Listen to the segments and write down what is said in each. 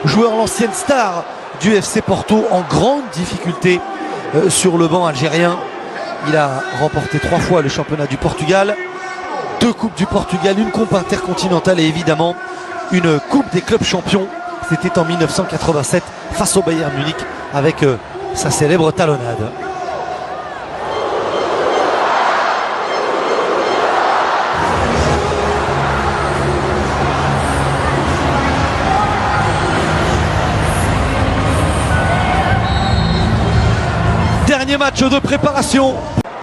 joueur, l'ancienne star du FC Porto, en grande difficulté sur le banc algérien. Il a remporté 3 fois le championnat du Portugal, 2 coupes du Portugal, une coupe intercontinentale et évidemment une coupe des clubs champions. C'était en 1987 face au Bayern Munich avec sa célèbre talonnade. Dernier match de préparation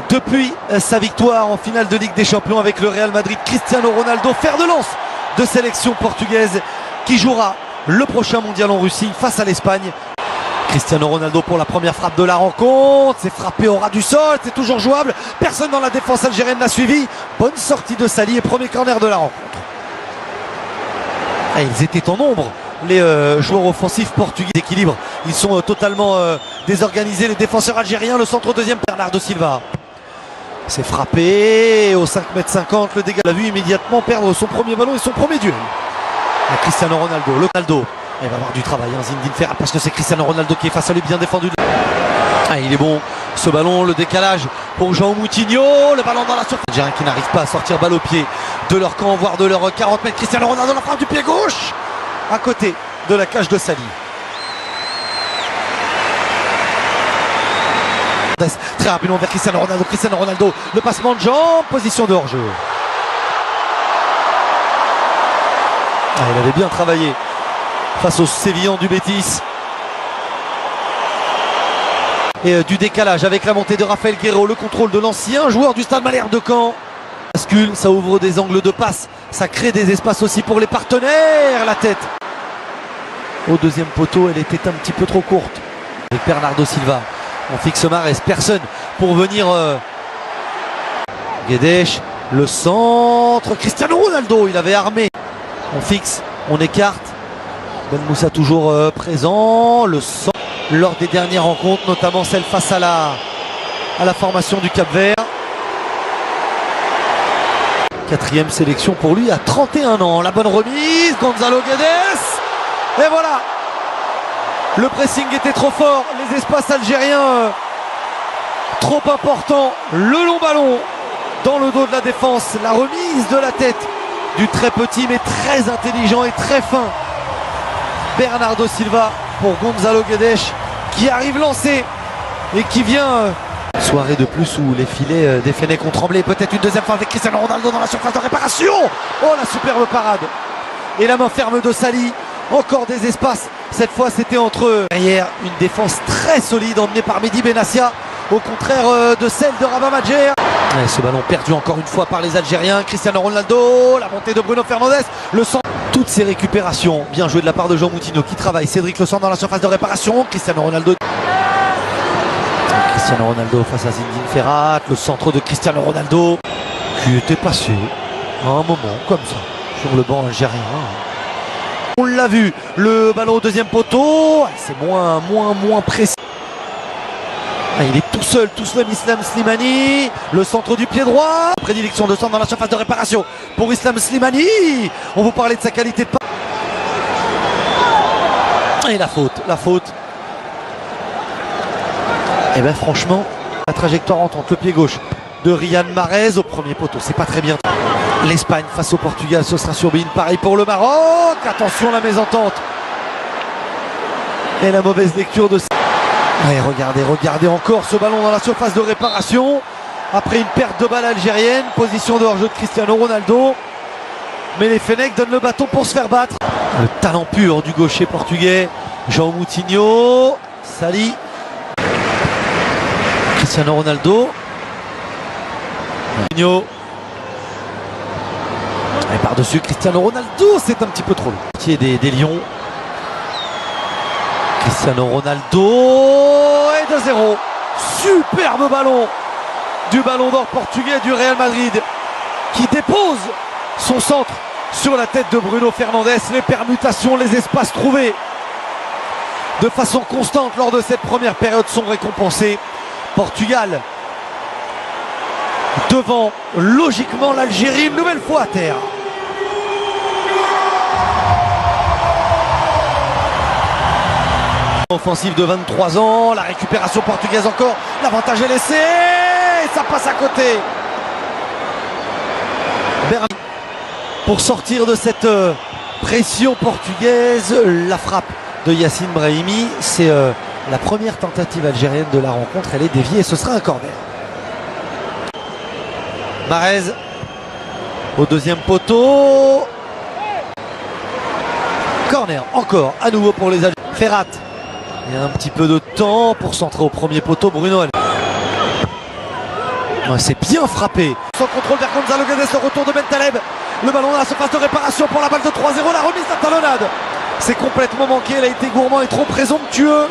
depuis sa victoire en finale de Ligue des Champions avec le Real Madrid. Cristiano Ronaldo, fer de lance de sélection portugaise, qui jouera le prochain mondial en Russie face à l'Espagne. Cristiano Ronaldo pour la première frappe de la rencontre. C'est frappé au ras du sol, c'est toujours jouable. Personne dans la défense algérienne n'a suivi. Bonne sortie de Sali et premier corner de la rencontre. Et ils étaient en nombre, les joueurs offensifs portugais. D'équilibre, ils sont totalement désorganisés, les défenseurs algériens. Le centre deuxième, Bernardo Silva. C'est frappé au 5,50 m, le dégât. Il a vu immédiatement perdre son premier ballon et son premier duel. Et Cristiano Ronaldo, le Ronaldo. Il va avoir du travail, hein, Zinedine Ferrat, parce que c'est Cristiano Ronaldo qui est face à lui, bien défendu. Ah, il est bon, ce ballon, le décalage pour João Moutinho, le ballon dans la surface. Les Algériens qui n'arrivent pas à sortir balle au pied de leur camp, voire de leur 40 mètres. Cristiano Ronaldo, la frappe du pied gauche, à côté de la cage de Sali. Très rapidement vers Cristiano Ronaldo, le passement de jambes, position de hors-jeu. Ah, il avait bien travaillé face aux Sévillans du Betis. Et du décalage avec la montée de Rafael Guerreiro, le contrôle de l'ancien joueur du Stade Malherbe de Caen. Bascule, ça ouvre des angles de passe, ça crée des espaces aussi pour les partenaires. La tête au deuxième poteau, elle était un petit peu trop courte. Avec Bernardo Silva, on fixe Mahrez, personne pour venir. Guedes, le centre, Cristiano Ronaldo, il avait armé. On fixe, on écarte. Ben Moussa toujours présent. Le centre lors des dernières rencontres, notamment celle face à la formation du Cap-Vert. 4e sélection pour lui à 31 ans. La bonne remise, Gonzalo Guedes. Et voilà. Le pressing était trop fort, les espaces algériens trop importants. Le long ballon dans le dos de la défense. La remise de la tête du très petit mais très intelligent et très fin Bernardo Silva pour Gonzalo Guedes, qui arrive lancé et qui vient. Soirée de plus où les filets des Fennecs ont tremblé. Peut-être une deuxième fois avec Cristiano Ronaldo dans la surface de réparation. Oh, la superbe parade. Et la main ferme de Sali. Encore des espaces. Cette fois, c'était entre eux. Derrière, une défense très solide emmenée par Mehdi Benassia, au contraire de celle de Rabat Madjer. Et ce ballon perdu encore une fois par les Algériens. Cristiano Ronaldo, la montée de Bruno Fernandes, le centre. Toutes ces récupérations, bien joué de la part de João Moutinho qui travaille. Cédric Le Sang dans la surface de réparation. Cristiano Ronaldo face à Zinedine Ferrat. Le centre de Cristiano Ronaldo qui était passé à un moment comme ça sur le banc algérien. On l'a vu, le ballon au deuxième poteau, c'est moins précis. Ah, il est tout seul Islam Slimani. Le centre du pied droit. Prédilection de centre dans la surface de réparation pour Islam Slimani. On vous parlait de sa qualité de passe. Et la faute. Et bien franchement, la trajectoire entre le pied gauche de Riyad Mahrez au premier poteau, c'est pas très bien. L'Espagne face au Portugal, ce sera sur Bein. Pareil pour le Maroc. Attention, la mésentente. Et la mauvaise lecture de... Ouais, regardez encore ce ballon dans la surface de réparation. Après une perte de balle algérienne. Position de hors-jeu de Cristiano Ronaldo. Mais les Fennecs donnent le bâton pour se faire battre. Le talent pur du gaucher portugais. João Moutinho. Sali. Cristiano Ronaldo. Moutinho. Et par-dessus Cristiano Ronaldo, c'est un petit peu trop long. Des Lions. Cristiano Ronaldo et 2-0. Superbe ballon du ballon d'or portugais du Real Madrid qui dépose son centre sur la tête de Bruno Fernandes. Les permutations, les espaces trouvés de façon constante lors de cette première période sont récompensés. Portugal devant logiquement l'Algérie une nouvelle fois à terre. Offensive de 23 ans, la récupération portugaise encore, l'avantage est laissé, et ça passe à côté. Bernard pour sortir de cette pression portugaise, la frappe de Yacine Brahimi, c'est la première tentative algérienne de la rencontre, elle est déviée et ce sera un corner. Mahrez au deuxième poteau. Corner encore à nouveau pour les Algériens. Ferrat. Il y a un petit peu de temps pour centrer au premier poteau. Bruno. C'est bien frappé. Sans contrôle vers Gonzalo Guedes, le retour de Bentaleb. Le ballon dans la surface de réparation pour la balle de 3-0. La remise à talonnade. C'est complètement manqué. Elle a été gourmand et trop présomptueux.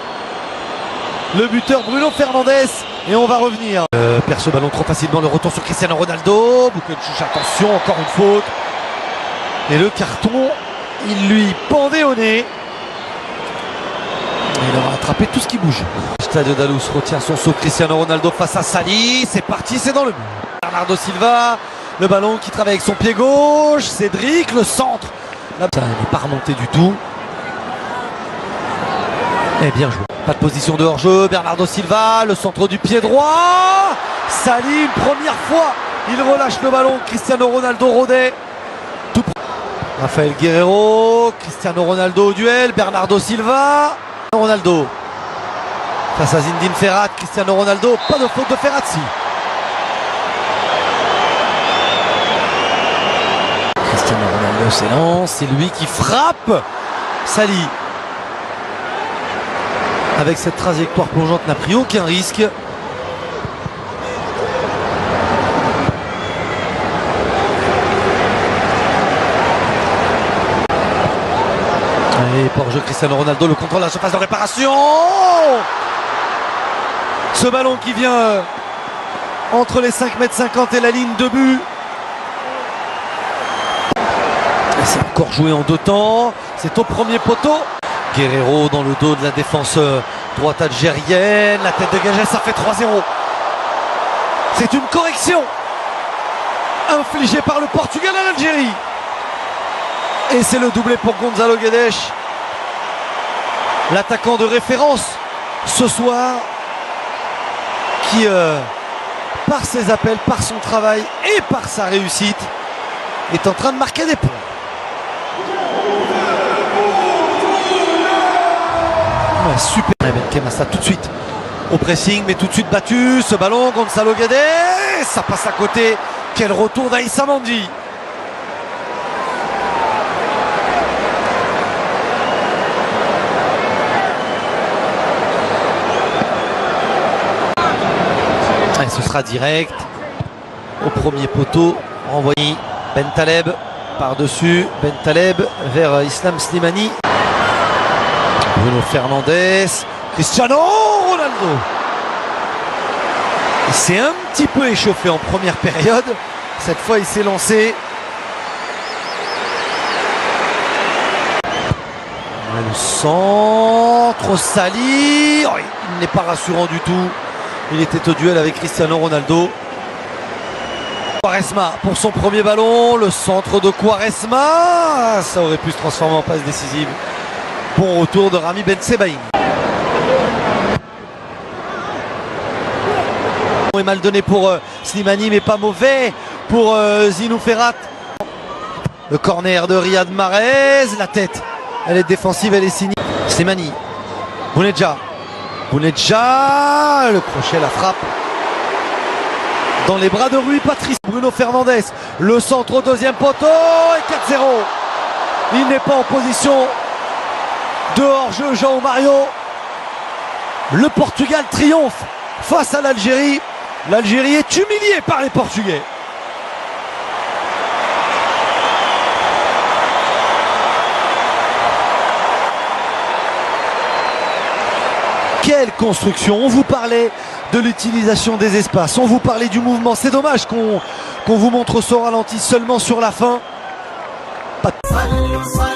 Le buteur Bruno Fernandes. Et on va revenir. Perd ce ballon trop facilement. Le retour sur Cristiano Ronaldo. Boukenchouch, attention, encore une faute. Et le carton, il lui pendait au nez. Il aura attrapé tout ce qui bouge. Stadio da Luz retient son saut. Cristiano Ronaldo face à Sali. C'est parti, c'est dans le but. Bernardo Silva. Le ballon qui travaille avec son pied gauche. Cédric, le centre. Là, ça n'est pas remonté du tout. Et bien joué. Pas de position de hors-jeu. Bernardo Silva, le centre du pied droit. Sali, une première fois. Il relâche le ballon. Cristiano Ronaldo rôdait. Rafael Guerreiro. Cristiano Ronaldo au duel. Bernardo Silva. Ronaldo face à Zinedine Ferrat. Cristiano Ronaldo, pas de faute de Ferrazzi. Cristiano Ronaldo s'élance, c'est lui qui frappe. Sali avec cette trajectoire plongeante n'a pris aucun risque. Et pour jeu Cristiano Ronaldo, le contrôle de la surface de réparation. Ce ballon qui vient entre les 5,50 m et la ligne de but. C'est encore joué en deux temps. C'est au premier poteau. Guerreiro dans le dos de la défense droite algérienne. La tête dégagée, ça fait 3-0. C'est une correction infligée par le Portugal à l'Algérie. Et c'est le doublé pour Gonzalo Guedes. L'attaquant de référence ce soir qui, par ses appels, par son travail et par sa réussite, est en train de marquer des points. Ouais, super. Benkem a ça tout de suite au pressing, mais tout de suite battu. Ce ballon, Gonzalo Guedes, ça passe à côté. Quel retour d'Aïssa Mandi. Et ce sera direct au premier poteau, renvoyé Bentaleb par-dessus, Bentaleb vers Islam Slimani. Bruno Fernandes, Cristiano Ronaldo. Il s'est un petit peu échauffé en première période. Cette fois, il s'est lancé. Le centre, Sali. Oh, il n'est pas rassurant du tout. Il était au duel avec Cristiano Ronaldo. Quaresma pour son premier ballon. Le centre de Quaresma. Ça aurait pu se transformer en passe décisive. Bon retour de Rami Bensebaïn. Est mal donné pour Slimani, mais pas mauvais pour Zinou Ferrat. Le corner de Riyad Mahrez. La tête, elle est défensive, elle est signée. Slimani. Bounedjah. Bounedjah, le crochet, la frappe dans les bras de Rui Patrice. Bruno Fernandes, le centre au deuxième poteau et 4-0. Il n'est pas en position de hors-jeu, João Mario. Le Portugal triomphe face à l'Algérie. L'Algérie est humiliée par les Portugais. Quelle construction! On vous parlait de l'utilisation des espaces, on vous parlait du mouvement. C'est dommage qu'on vous montre ce ralenti seulement sur la fin. Pas de...